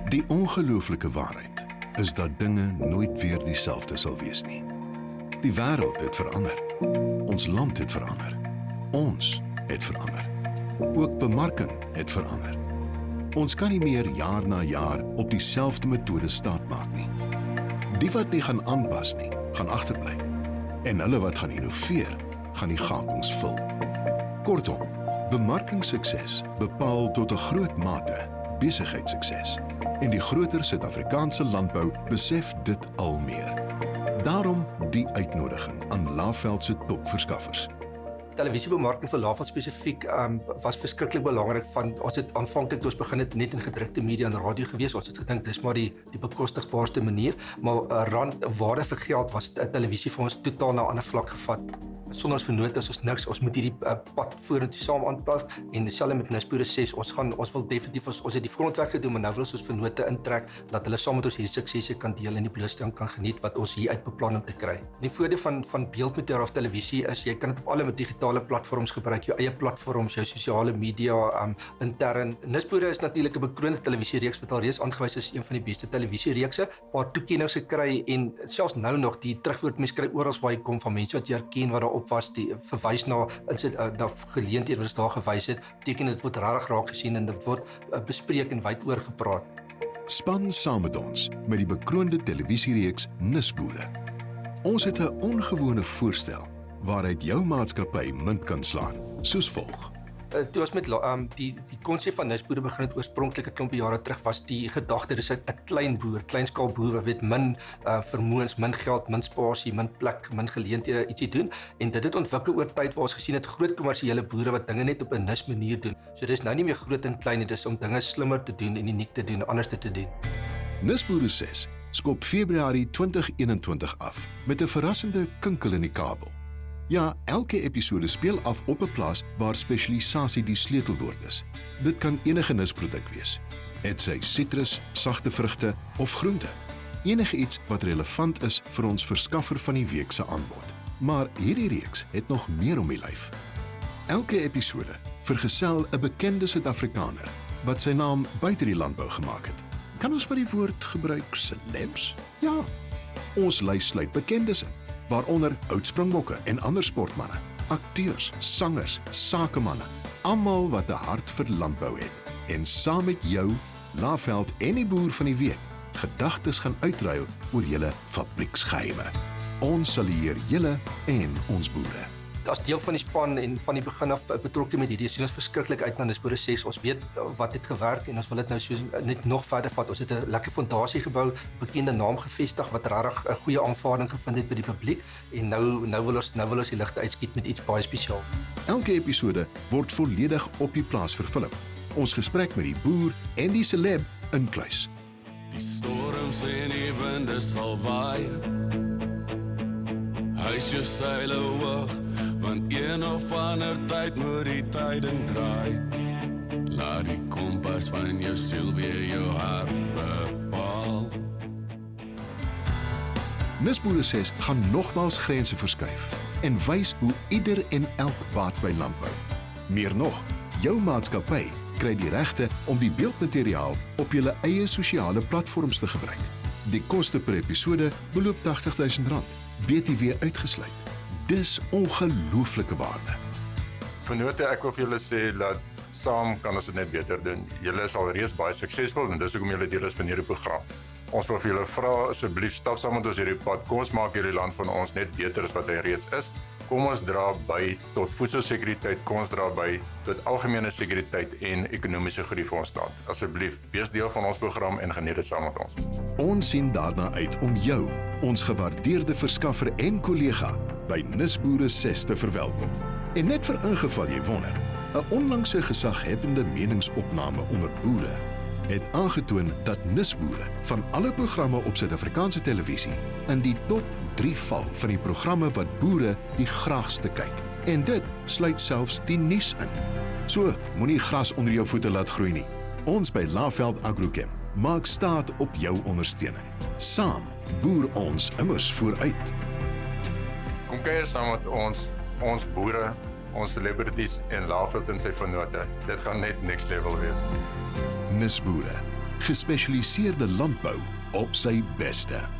Die ongelooflike waarheid is dat dinge nooit weer dieselfde sal wees nie. Die wêreld het verander. Ons land het verander. Ons het verander. Ook bemarking het verander. Ons kan nie meer jaar na jaar op dieselfde metode staatmaak nie. Die wat nie gaan aanpas nie, gaan agterbly. En hulle wat gaan innoveer, gaan die gapings vul. Kortom, bemarkingssukses bepaal tot 'n groot mate besigheidssukses. En die groter Suid-Afrikaanse landbou besef dit al meer. Daarom die uitnodiging aan Laveld se topverskaffers. Televisiebemarking vir Laveld spesifiek was verskriklik belangrik. Ons het aanvanklik toe ons begin het net in gedrukte media en radio gewees. Ons het gedink dis maar die bekostigbaarste manier, maar waarde vir geld was televisie vir ons totaal na 'n ander vlak gevat. Sonder ons vennote is ons niks. Ons moet hierdie pad vorentoe saam aanpas en dieselfde met Nisboere 6. Ons wil definitief ons het die grondwerk gedoen, maar nou wil ons vennote intrek dat hulle saam met ons hierdie suksese kan deel en die blootstelling kan geniet wat ons hier uit beplan om te kry. Die voordeel van beeldmateriaal of televisie is jy kan dit op alle digitale platforms gebruik, jou eie platforms, jou sosiale media intern. Nisboere is natuurlik 'n bekroonde televisiereeks wat al reeds aangewys is een van die beste televisiereekse, waar toekennings gekry en selfs nou nog die terugvoer mense kry oral waar jy kom van mense wat jy herken wat op was, die verwys na geleenthede wat daar gewys het, beteken dit word regtig raak gesien en dit word bespreek en wyd oor gepraat. Span saam met ons met die bekroonde televisiereeks Nisboere. Ons het 'n ongewone voorstel waaruit jou maatskappy munt kan slaan, soos volg. Toe ons met die konsep van Nisboere begin het oorspronklik 'n klompie jare terug, was die gedagte dis 'n klein boer, kleinskaal boer wat met min vermoëns, min geld, min spasie, min plek, min geleenthede ietsie doen en dit het ontwikkel oor tyd waar ons gesien het groot kommersiële boere wat dinge net op 'n nis manier doen. So dis nou nie meer groot en klein nie, dis om dinge slimmer te doen en uniek te doen, anders te doen. Nisboere 6 skop Februarie 2021 af met 'n verrassende kinkel in die kabel. Ja, elke episode speel af op 'n plaas waar spesialisasie die sleutelwoord is. Dit kan enige nisproduk wees. Het sy sitrus, sagte vrugte of groente. Enige iets wat relevant is vir ons verskaffer van die week se aanbod. Maar hierdie reeks het nog meer om die lyf. Elke episode vergesel 'n bekende Suid-Afrikaner wat sy naam buite die landbou gemaak het. Kan ons maar die woord gebruik celebs? Ja, ons lys sluit bekendes in, waaronder oudspringbokke en ander sportmanne, akteurs, sangers, sakemanne, almal wat 'n hart vir landbou het en saam met jou, Laveld en die boer van die week gedagtes gaan uitruil oor julle fabrieksgeheime. Ons sal leer julle en ons boere. As deel van die span en van die begin af betrokke met hierdie, sien ons verskriklik uit na Nisboere 6. Ons weet wat het gewerk en ons wil dit nou soos net nog verder vat. Ons het 'n lekker fondasie gebou, bekende naam gevestig wat regtig 'n goeie aanvaarding gevind het by die publiek en nou wil ons die ligte uitskiet met iets baie spesiaal. Elke episode word volledig op die plaas verfilm. Ons gesprek met die boer en die celeb inkluis. Die storms en die winde sal waai. Huis jou seile hoog, want een of ander tyd moet die tyding draai. Laat die kompas van jou siel weer jou hart bepaal. Nisboere 6 gaan nogmaals grense verskuif en wys hoe ieder en elk baat by landbou. Meer nog, jou maatskappy kry die regte om die beeldmateriaal op julle eie sosiale platforms te gebruik. Die koste per episode beloop R80,000, BTW uitgesluit. Dis ongelooflike waarde. Vennote, ek wil vir julle sê dat saam kan ons dit net beter doen. Julle is al reeds baie suksesvol en dis hoekom julle deel is van hierdie program. Ons wil vir julle vra, asseblief stap saam met ons hierdie pad. Kom ons maak hierdie land van ons net beter as wat hy reeds is. Kom ons dra by tot voedselsekuriteit, kom ons dra by tot algemene sekuriteit en ekonomiese groei vir ons land. Asseblief, wees deel van ons program en geniet dit saam met ons. Ons sien daarna uit om jou, ons gewaardeerde verskaffer en kollega, by Nisboere 6 te verwelkom. En net vir ingeval jy wonder, 'n onlangse gesaghebbende meningsopname onder boere het aangetoon dat Nisboere van alle programme op Suid-Afrikaanse televisie in die top 3 val van die programme wat boere die graagste kyk. En dit sluit selfs die nuus in. So, moenie gras onder jou voete laat groei nie. Ons by Laveld Agrochem maak staat op jou ondersteuning. Saam boer ons immers vooruit. Kom kuier saam met ons boere, ons celebrities en Laveld en sy vennote. Dit gaan net next level wees. Nisboere, Gespesialiseerde landbou op sy beste.